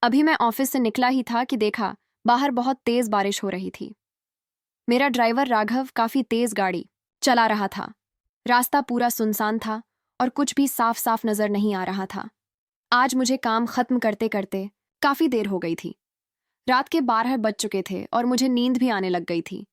अभी मैं ऑफिस से निकला ही था कि देखा बाहर बहुत तेज बारिश हो रही थी। मेरा ड्राइवर राघव काफी तेज गाड़ी चला रहा था। रास्ता पूरा सुनसान था और कुछ भी साफ साफ नजर नहीं आ रहा था। आज मुझे काम खत्म करते करते काफी देर हो गई थी। रात के 12 बज चुके थे और मुझे नींद भी आने लग गई थी।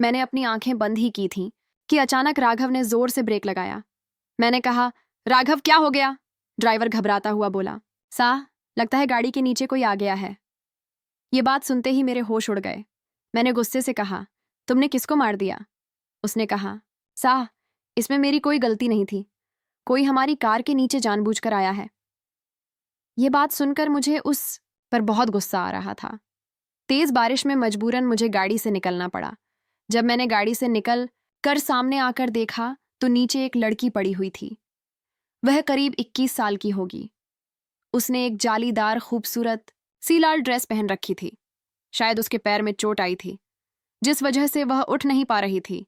मैंने अपनी आंखें बंद ही की थीं कि अचानक राघव ने जोर से ब्रेक लगाया। मैंने कहा, राघव क्या हो गया? ड्राइवर घबराता हुआ बोला, साह, लगता है गाड़ी के नीचे कोई आ गया है। ये बात सुनते ही मेरे होश उड़ गए। मैंने गुस्से से कहा, तुमने किसको मार दिया? उसने कहा, साह, इसमें मेरी कोई गलती नहीं थी। कोई हमारी कार के नीचे जानबूझकर आया है। ये बात सुनकर मुझे उस पर बहुत गुस्सा आ रहा था। तेज बारिश में मजबूरन मुझे गाड़ी से निकलना पड़ा। जब मैंने गाड़ी से निकल कर सामने आकर देखा तो नीचे एक लड़की पड़ी हुई थी। वह करीब 21 साल की होगी। उसने एक जालीदार खूबसूरत सी लाल ड्रेस पहन रखी थी। शायद उसके पैर में चोट आई थी, जिस वजह से वह उठ नहीं पा रही थी।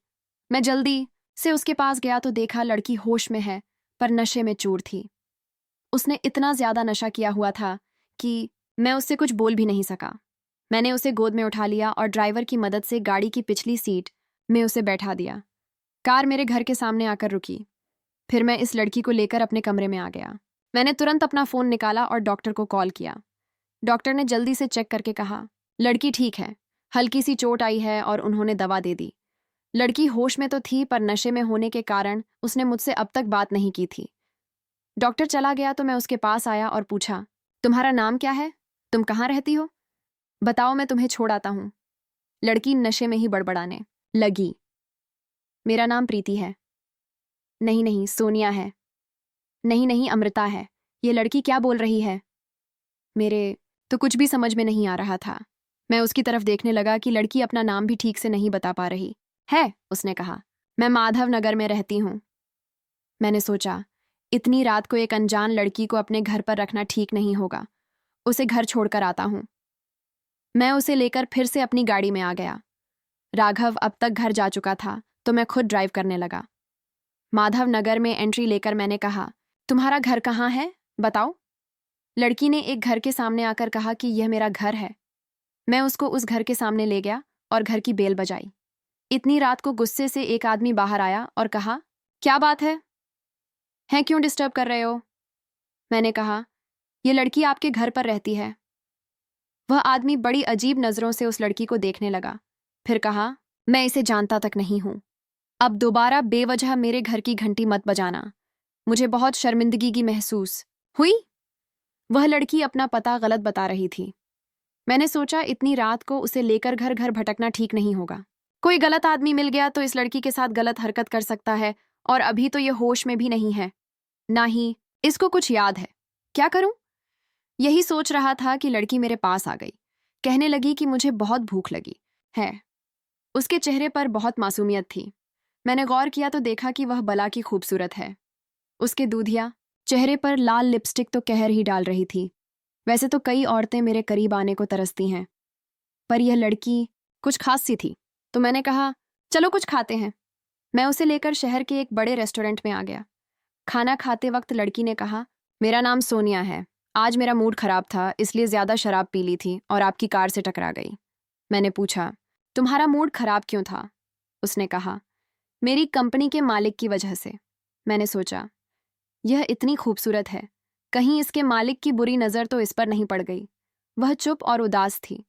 मैं जल्दी से उसके पास गया तो देखा लड़की होश में है, पर नशे में चूर थी। उसने इतना ज्यादा नशा किया हुआ था कि मैं उससे कुछ बोल भी नहीं सका। मैंने उसे गोद में उठा लिया और ड्राइवर की मदद से गाड़ी की पिछली सीट में उसे बैठा दिया। कार मेरे घर के सामने आकर रुकी। फिर मैं इस लड़की को लेकर अपने कमरे में आ गया। मैंने तुरंत अपना फोन निकाला और डॉक्टर को कॉल किया। डॉक्टर ने जल्दी से चेक करके कहा, लड़की ठीक है, हल्की सी चोट आई है और उन्होंने दवा दे दी। लड़की होश में तो थी, पर नशे में होने के कारण उसने मुझसे अब तक बात नहीं की थी। डॉक्टर चला गया तो मैं उसके पास आया और पूछा, तुम्हारा नाम क्या है? तुम कहाँ रहती हो? बताओ, मैं तुम्हें छोड़ आता हूँ। लड़की नशे में ही बड़बड़ाने लगी, मेरा नाम प्रीति है। नहीं नहीं, सोनिया है। नहीं नहीं, अमृता है। ये लड़की क्या बोल रही है? मेरे तो कुछ भी समझ में नहीं आ रहा था। मैं उसकी तरफ देखने लगा कि लड़की अपना नाम भी ठीक से नहीं बता पा रही है। उसने कहा, मैं माधव नगर में रहती हूँ। मैंने सोचा, इतनी रात को एक अनजान लड़की को अपने घर पर रखना ठीक नहीं होगा। उसे घर छोड़कर आता हूँ। मैं उसे लेकर फिर से अपनी गाड़ी में आ गया। राघव अब तक घर जा चुका था तो मैं खुद ड्राइव करने लगा। माधव नगर में एंट्री लेकर मैंने कहा, तुम्हारा घर कहाँ है, बताओ। लड़की ने एक घर के सामने आकर कहा कि यह मेरा घर है। मैं उसको उस घर के सामने ले गया और घर की बेल बजाई। इतनी रात को गुस्से से एक आदमी बाहर आया और कहा, क्या बात है? क्यों डिस्टर्ब कर रहे हो? मैंने कहा, यह लड़की आपके घर पर रहती है। वह आदमी बड़ी अजीब नजरों से उस लड़की को देखने लगा, फिर कहा, मैं इसे जानता तक नहीं हूं। अब दोबारा बेवजह मेरे घर की घंटी मत बजाना। मुझे बहुत शर्मिंदगी की महसूस हुई। वह लड़की अपना पता गलत बता रही थी। मैंने सोचा, इतनी रात को उसे लेकर घर घर भटकना ठीक नहीं होगा। कोई गलत आदमी मिल गया तो इस लड़की के साथ गलत हरकत कर सकता है, और अभी तो यह होश में भी नहीं है, ना ही इसको कुछ याद है। क्या करूं? यही सोच रहा था कि लड़की मेरे पास आ गई। कहने लगी कि मुझे बहुत भूख लगी है। उसके चेहरे पर बहुत मासूमियत थी। मैंने गौर किया तो देखा कि वह बला की खूबसूरत है। उसके दूधिया चेहरे पर लाल लिपस्टिक तो कहर ही डाल रही थी। वैसे तो कई औरतें मेरे करीब आने को तरसती हैं, पर यह लड़की कुछ खास सी थी। तो मैंने कहा, चलो कुछ खाते हैं। मैं उसे लेकर शहर के एक बड़े रेस्टोरेंट में आ गया। खाना खाते वक्त लड़की ने कहा, मेरा नाम सोनिया है। आज मेरा मूड खराब था, इसलिए ज्यादा शराब पी ली थी और आपकी कार से टकरा गई। मैंने पूछा, तुम्हारा मूड खराब क्यों था? उसने कहा, मेरी कंपनी के मालिक की वजह से। मैंने सोचा, यह इतनी खूबसूरत है, कहीं इसके मालिक की बुरी नज़र तो इस पर नहीं पड़ गई। वह चुप और उदास थी,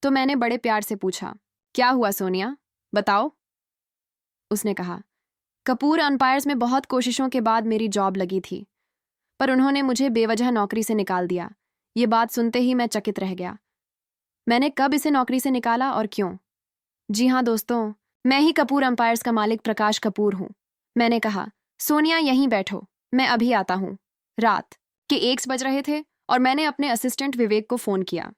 तो मैंने बड़े प्यार से पूछा, क्या हुआ सोनिया, बताओ। उसने कहा, कपूर अंपायर्स में बहुत कोशिशों के बाद मेरी जॉब लगी थी, पर उन्होंने मुझे बेवजह नौकरी से निकाल दिया। ये बात सुनते ही मैं चकित रह गया। मैंने कब इसे नौकरी से निकाला और क्यों? जी हाँ दोस्तों, मैं ही कपूर अंपायर्स का मालिक प्रकाश कपूर हूँ। मैंने कहा, सोनिया यहीं बैठो, मैं अभी आता हूँ। रात के 1 बज रहे थे और मैंने अपने असिस्टेंट विवेक को फ़ोन किया।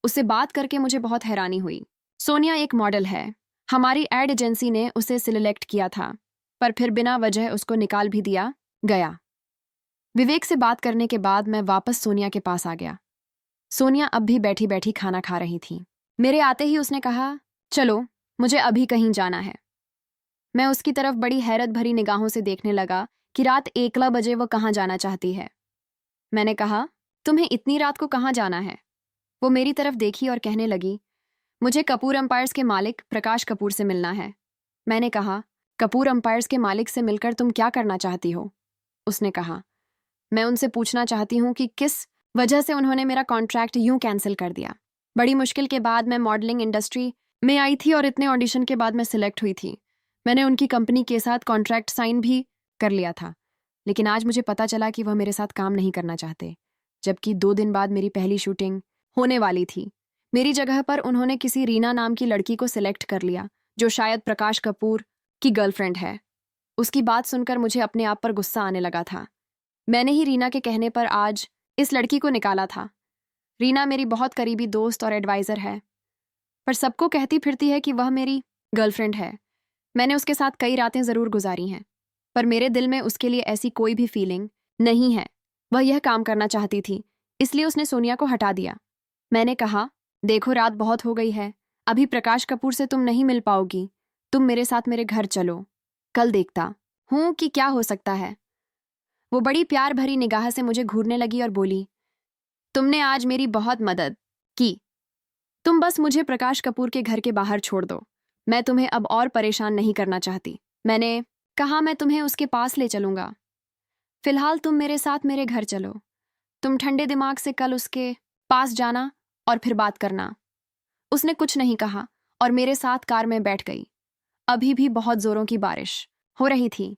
उससे बात करके मुझे बहुत हैरानी हुई। सोनिया एक मॉडल है। हमारी एड एजेंसी ने उसे सिलेक्ट किया था, पर फिर बिना वजह उसको निकाल भी दिया गया। विवेक से बात करने के बाद मैं वापस सोनिया के पास आ गया। सोनिया अब भी बैठी बैठी खाना खा रही थी। मेरे आते ही उसने कहा, चलो, मुझे अभी कहीं जाना है। मैं उसकी तरफ बड़ी हैरत भरी निगाहों से देखने लगा कि रात 1 बजे वह कहाँ जाना चाहती है। मैंने कहा, तुम्हें इतनी रात को कहाँ जाना है? वो मेरी तरफ देखी और कहने लगी, मुझे कपूर एम्पायर्स के मालिक प्रकाश कपूर से मिलना है। मैंने कहा, कपूर एम्पायर्स के मालिक से मिलकर तुम क्या करना चाहती हो? उसने कहा, मैं उनसे पूछना चाहती हूँ कि किस वजह से उन्होंने मेरा कॉन्ट्रैक्ट यूं कैंसिल कर दिया। बड़ी मुश्किल के बाद मैं मॉडलिंग इंडस्ट्री में आई थी और इतने ऑडिशन के बाद मैं सिलेक्ट हुई थी। मैंने उनकी कंपनी के साथ कॉन्ट्रैक्ट साइन भी कर लिया था, लेकिन आज मुझे पता चला कि वह मेरे साथ काम नहीं करना चाहते, जबकि 2 दिन बाद मेरी पहली शूटिंग होने वाली थी। मेरी जगह पर उन्होंने किसी रीना नाम की लड़की को सिलेक्ट कर लिया, जो शायद प्रकाश कपूर की गर्लफ्रेंड है। उसकी बात सुनकर मुझे अपने आप पर गुस्सा आने लगा था। मैंने ही रीना के कहने पर आज इस लड़की को निकाला था। रीना मेरी बहुत करीबी दोस्त और एडवाइज़र है, पर सबको कहती फिरती है कि वह मेरी गर्लफ्रेंड है। मैंने उसके साथ कई रातें ज़रूर गुजारी हैं, पर मेरे दिल में उसके लिए ऐसी कोई भी फीलिंग नहीं है। वह यह काम करना चाहती थी, इसलिए उसने सोनिया को हटा दिया। मैंने कहा, देखो रात बहुत हो गई है, अभी प्रकाश कपूर से तुम नहीं मिल पाओगी। तुम मेरे साथ मेरे घर चलो, कल देखता हूँ कि क्या हो सकता है। वो बड़ी प्यार भरी निगाह से मुझे घूरने लगी और बोली, तुमने आज मेरी बहुत मदद की। तुम बस मुझे प्रकाश कपूर के घर के बाहर छोड़ दो। मैं तुम्हें अब और परेशान नहीं करना चाहती। मैंने कहा, मैं तुम्हें उसके पास ले चलूंगा। फिलहाल तुम मेरे साथ मेरे घर चलो। तुम ठंडे दिमाग से कल उसके पास जाना और फिर बात करना। उसने कुछ नहीं कहा और मेरे साथ कार में बैठ गई। अभी भी बहुत जोरों की बारिश हो रही थी।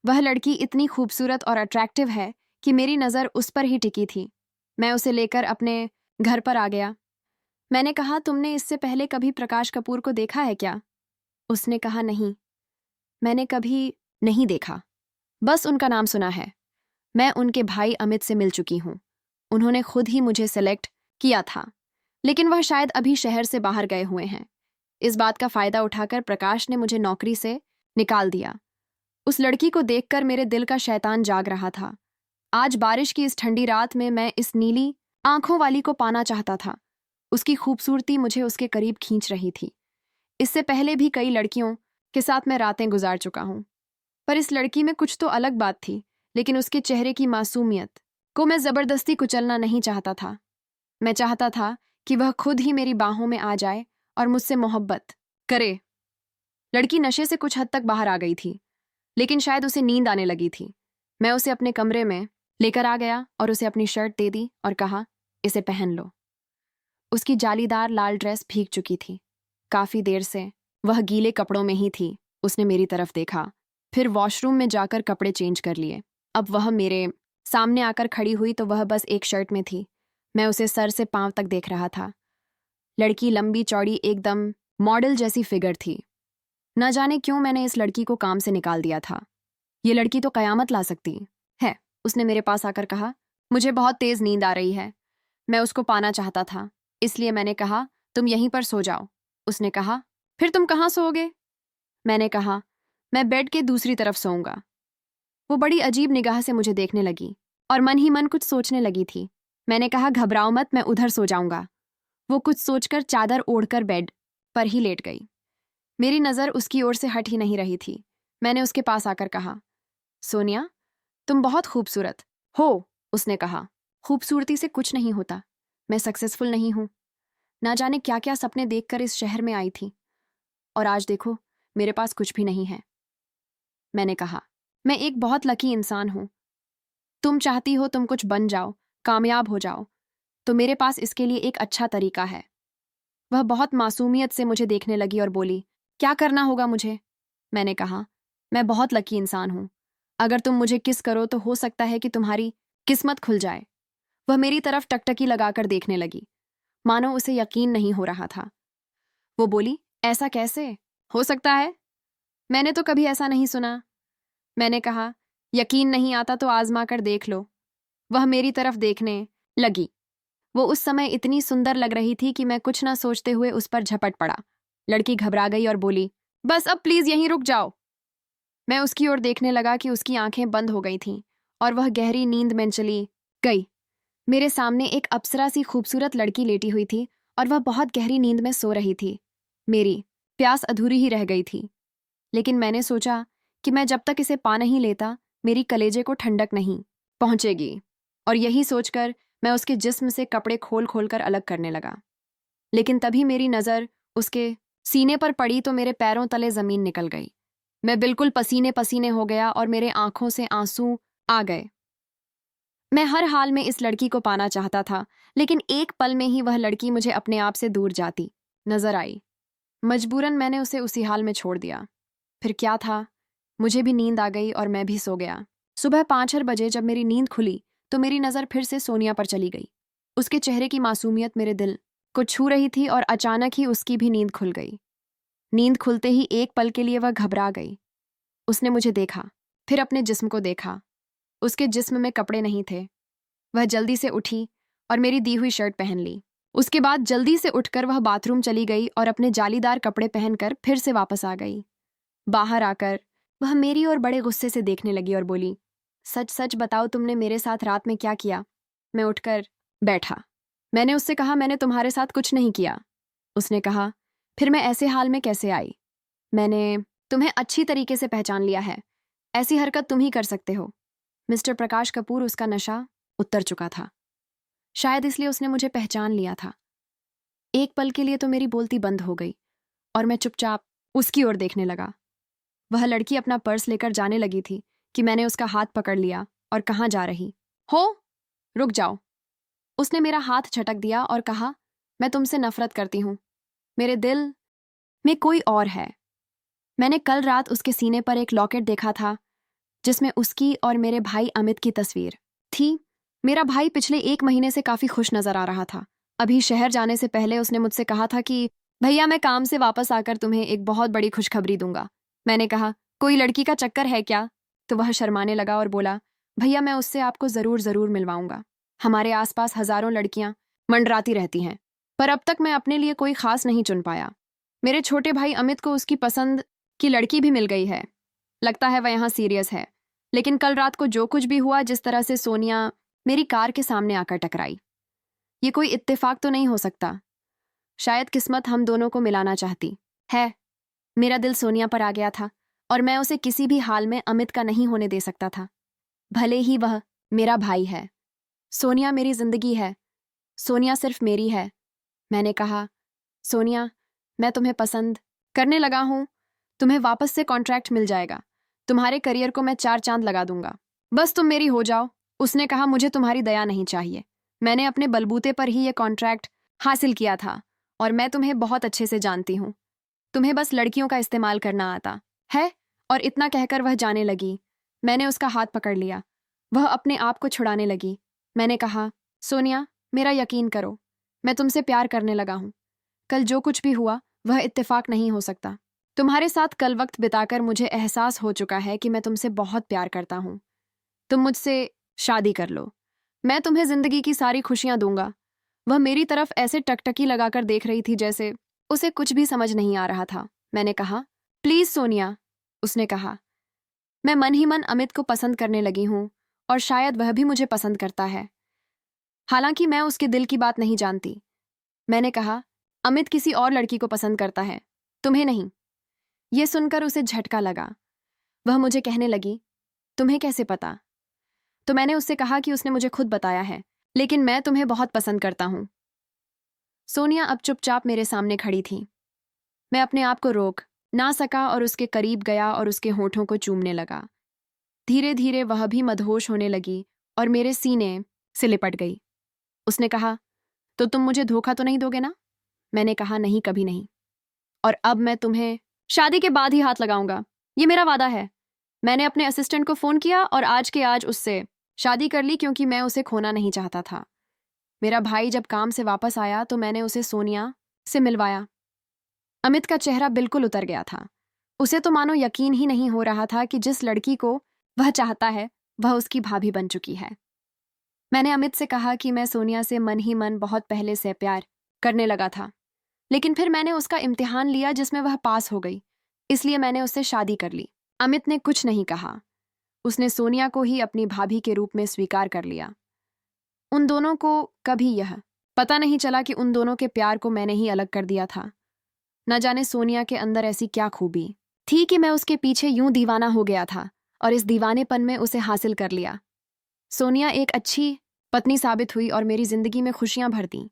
वह लड़की इतनी खूबसूरत और अट्रैक्टिव है कि मेरी नज़र उस पर ही टिकी थी। मैं उसे लेकर अपने घर पर आ गया। मैंने कहा, तुमने इससे पहले कभी प्रकाश कपूर को देखा है क्या? उसने कहा, नहीं, मैंने कभी नहीं देखा, बस उनका नाम सुना है। मैं उनके भाई अमित से मिल चुकी हूँ। उन्होंने खुद ही मुझे सेलेक्ट किया था, लेकिन वह शायद अभी शहर से बाहर गए हुए हैं। इस बात का फायदा उठाकर प्रकाश ने मुझे नौकरी से निकाल दिया। उस लड़की को देखकर मेरे दिल का शैतान जाग रहा था। आज बारिश की इस ठंडी रात में मैं इस नीली आंखों वाली को पाना चाहता था। उसकी खूबसूरती मुझे उसके करीब खींच रही थी। इससे पहले भी कई लड़कियों के साथ मैं रातें गुजार चुका हूँ, पर इस लड़की में कुछ तो अलग बात थी। लेकिन उसके चेहरे की मासूमियत को मैं जबरदस्ती कुचलना नहीं चाहता था। मैं चाहता था कि वह खुद ही मेरी बाहों में आ जाए और मुझसे मोहब्बत करे। लड़की नशे से कुछ हद तक बाहर आ गई थी, लेकिन शायद उसे नींद आने लगी थी। मैं उसे अपने कमरे में लेकर आ गया और उसे अपनी शर्ट दे दी और कहा, इसे पहन लो। उसकी जालीदार लाल ड्रेस भीग चुकी थी। काफी देर से वह गीले कपड़ों में ही थी। उसने मेरी तरफ देखा, फिर वॉशरूम में जाकर कपड़े चेंज कर लिए। अब वह मेरे सामने आकर खड़ी हुई तो वह बस एक शर्ट में थी। मैं उसे सर से पांव तक देख रहा था। लड़की लंबी चौड़ी एकदम मॉडल जैसी फिगर थी। न जाने क्यों मैंने इस लड़की को काम से निकाल दिया था। ये लड़की तो कयामत ला सकती है। उसने मेरे पास आकर कहा, मुझे बहुत तेज नींद आ रही है। मैं उसको पाना चाहता था, इसलिए मैंने कहा, तुम यहीं पर सो जाओ। उसने कहा, फिर तुम कहाँ सोओगे? मैंने कहा, मैं बेड के दूसरी तरफ सोऊंगा। वो बड़ी अजीब निगाह से मुझे देखने लगी और मन ही मन कुछ सोचने लगी थी। मैंने कहा, घबराओ मत, मैं उधर सो जाऊंगा। वो कुछ सोचकर चादर ओढ़कर बेड पर ही लेट गई। मेरी नज़र उसकी ओर से हट ही नहीं रही थी। मैंने उसके पास आकर कहा, सोनिया, तुम बहुत खूबसूरत हो। उसने कहा, खूबसूरती से कुछ नहीं होता। मैं सक्सेसफुल नहीं हूं। ना जाने क्या क्या सपने देखकर इस शहर में आई थी, और आज देखो मेरे पास कुछ भी नहीं है। मैंने कहा, मैं एक बहुत लकी इंसान हूं। तुम चाहती हो तुम कुछ बन जाओ, कामयाब हो जाओ, तो मेरे पास इसके लिए एक अच्छा तरीका है। वह बहुत मासूमियत से मुझे देखने लगी और बोली, क्या करना होगा मुझे? मैंने कहा, मैं बहुत लकी इंसान हूं। अगर तुम मुझे किस करो तो हो सकता है कि तुम्हारी किस्मत खुल जाए। वह मेरी तरफ टकटकी लगाकर देखने लगी, मानो उसे यकीन नहीं हो रहा था। वो बोली, ऐसा कैसे हो सकता है? मैंने तो कभी ऐसा नहीं सुना। मैंने कहा, यकीन नहीं आता तो आजमा कर देख लो। वह मेरी तरफ देखने लगी। वो उस समय इतनी सुंदर लग रही थी कि मैं कुछ ना सोचते हुए उस पर झपट पड़ा। लड़की घबरा गई और बोली, बस अब प्लीज यहीं रुक जाओ। मैं उसकी ओर देखने लगा कि उसकी आंखें बंद हो गई थीं और वह गहरी नींद में चली गई। मेरे सामने एक अप्सरा सी खूबसूरत लड़की लेटी हुई थी और वह बहुत गहरी नींद में सो रही थी। मेरी प्यास अधूरी ही रह गई थी, लेकिन मैंने सोचा कि मैं जब तक इसे पा नहीं लेता मेरी कलेजे को ठंडक नहीं पहुंचेगी, और यही सोचकर मैं उसके जिस्म से कपड़े खोल खोल कर अलग करने लगा, लेकिन तभी मेरी नज़र उसके सीने पर पड़ी तो मेरे पैरों तले ज़मीन निकल गई। मैं बिल्कुल पसीने पसीने हो गया और मेरे आंखों से आंसू आ गए। मैं हर हाल में इस लड़की को पाना चाहता था, लेकिन एक पल में ही वह लड़की मुझे अपने आप से दूर जाती नजर आई। मजबूरन मैंने उसे उसी हाल में छोड़ दिया। फिर क्या था, मुझे भी नींद आ गई और मैं भी सो गया। सुबह 5-6 बजे जब मेरी नींद खुली तो मेरी नज़र फिर से सोनिया पर चली गई। उसके चेहरे की मासूमियत मेरे दिल को छू रही थी और अचानक ही उसकी भी नींद खुल गई। नींद खुलते ही एक पल के लिए वह घबरा गई। उसने मुझे देखा, फिर अपने जिस्म को देखा। उसके जिस्म में कपड़े नहीं थे। वह जल्दी से उठी और मेरी दी हुई शर्ट पहन ली। उसके बाद जल्दी से उठकर वह बाथरूम चली गई और अपने जालीदार कपड़े पहनकर फिर से वापस आ गई। बाहर आकर वह मेरी ओर बड़े गुस्से से देखने लगी और बोली, सच सच बताओ तुमने मेरे साथ रात में क्या किया? मैं उठकर बैठा। मैंने उससे कहा, मैंने तुम्हारे साथ कुछ नहीं किया। उसने कहा, फिर मैं ऐसे हाल में कैसे आई? मैंने तुम्हें अच्छी तरीके से पहचान लिया है। ऐसी हरकत तुम ही कर सकते हो। मिस्टर प्रकाश कपूर उसका नशा उतर चुका था। शायद इसलिए उसने मुझे पहचान लिया था। एक पल के लिए तो मेरी बोलती बंद हो गई और मैं चुपचाप उसकी ओर देखने लगा। वह लड़की अपना पर्स लेकर जाने लगी थी कि मैंने उसका हाथ पकड़ लिया और कहाँ जा रही हो? रुक जाओ। उसने मेरा हाथ झटक दिया और कहा, मैं तुमसे नफरत करती हूँ। मेरे दिल में कोई और है। मैंने कल रात उसके सीने पर एक लॉकेट देखा था जिसमें उसकी और मेरे भाई अमित की तस्वीर थी। मेरा भाई पिछले 1 महीने से काफी खुश नजर आ रहा था। अभी शहर जाने से पहले उसने मुझसे कहा था कि भैया मैं काम से वापस आकर तुम्हें एक बहुत बड़ी खुशखबरी दूंगा। मैंने कहा, कोई लड़की का चक्कर है क्या? तो वह शर्माने लगा और बोला, भैया मैं उससे आपको जरूर जरूर मिलवाऊंगा। हमारे आसपास हजारों लड़कियां मंडराती रहती हैं, पर अब तक मैं अपने लिए कोई खास नहीं चुन पाया। मेरे छोटे भाई अमित को उसकी पसंद की लड़की भी मिल गई है। लगता है वह यहाँ सीरियस है। लेकिन कल रात को जो कुछ भी हुआ, जिस तरह से सोनिया मेरी कार के सामने आकर टकराई, ये कोई इत्तेफाक तो नहीं हो सकता। शायद किस्मत हम दोनों को मिलाना चाहती है। मेरा दिल सोनिया पर आ गया था और मैं उसे किसी भी हाल में अमित का नहीं होने दे सकता था, भले ही वह मेरा भाई है। सोनिया मेरी जिंदगी है। सोनिया सिर्फ मेरी है। मैंने कहा, सोनिया मैं तुम्हें पसंद करने लगा हूं। तुम्हें वापस से कॉन्ट्रैक्ट मिल जाएगा। तुम्हारे करियर को मैं 4 चांद लगा दूंगा। बस तुम मेरी हो जाओ। उसने कहा, मुझे तुम्हारी दया नहीं चाहिए। मैंने अपने बलबूते पर ही ये कॉन्ट्रैक्ट हासिल किया था और मैं तुम्हें बहुत अच्छे से जानती हूँ। तुम्हें बस लड़कियों का इस्तेमाल करना आता है। और इतना कहकर वह जाने लगी। मैंने उसका हाथ पकड़ लिया। वह अपने आप को छुड़ाने लगी। मैंने कहा, सोनिया मेरा यकीन करो, मैं तुमसे प्यार करने लगा हूँ। कल जो कुछ भी हुआ वह इत्तेफाक नहीं हो सकता। तुम्हारे साथ कल वक्त बिताकर मुझे एहसास हो चुका है कि मैं तुमसे बहुत प्यार करता हूँ। तुम मुझसे शादी कर लो। मैं तुम्हें जिंदगी की सारी खुशियां दूंगा। वह मेरी तरफ ऐसे टकटकी लगाकर देख रही थी जैसे उसे कुछ भी समझ नहीं आ रहा था। मैंने कहा, प्लीज सोनिया। उसने कहा, मैं मन ही मन अमित को पसंद करने लगी हूँ और शायद वह भी मुझे पसंद करता है, हालांकि मैं उसके दिल की बात नहीं जानती। मैंने कहा, अमित किसी और लड़की को पसंद करता है, तुम्हें नहीं। यह सुनकर उसे झटका लगा। वह मुझे कहने लगी, तुम्हें कैसे पता? तो मैंने उससे कहा कि उसने मुझे खुद बताया है, लेकिन मैं तुम्हें बहुत पसंद करता हूं। सोनिया अब चुपचाप मेरे सामने खड़ी थी। मैं अपने आप को रोक ना सका और उसके करीब गया और उसके होठों को चूमने लगा। धीरे धीरे वह भी मदहोश होने लगी और मेरे सीने से लिपट गई। उसने कहा, तो तुम मुझे धोखा तो नहीं दोगे ना? मैंने कहा, नहीं, कभी नहीं। और अब मैं तुम्हें शादी के बाद ही हाथ लगाऊंगा, ये मेरा वादा है। मैंने अपने असिस्टेंट को फोन किया और आज के आज उससे शादी कर ली, क्योंकि मैं उसे खोना नहीं चाहता था। मेरा भाई जब काम से वापस आया तो मैंने उसे सोनिया से मिलवाया। अमित का चेहरा बिल्कुल उतर गया था। उसे तो मानो यकीन ही नहीं हो रहा था कि जिस लड़की को वह चाहता है वह उसकी भाभी बन चुकी है। मैंने अमित से कहा कि मैं सोनिया से मन ही मन बहुत पहले से प्यार करने लगा था, लेकिन फिर मैंने उसका इम्तिहान लिया जिसमें वह पास हो गई, इसलिए मैंने उससे शादी कर ली। अमित ने कुछ नहीं कहा। उसने सोनिया को ही अपनी भाभी के रूप में स्वीकार कर लिया। उन दोनों को कभी यह पता नहीं चला कि उन दोनों के प्यार को मैंने ही अलग कर दिया था। न जाने सोनिया के अंदर ऐसी क्या खूबी थी कि मैं उसके पीछे यूं दीवाना हो गया था और इस दीवानेपन में उसे हासिल कर लिया। सोनिया एक अच्छी पत्नी साबित हुई और मेरी जिंदगी में खुशियां भर दी।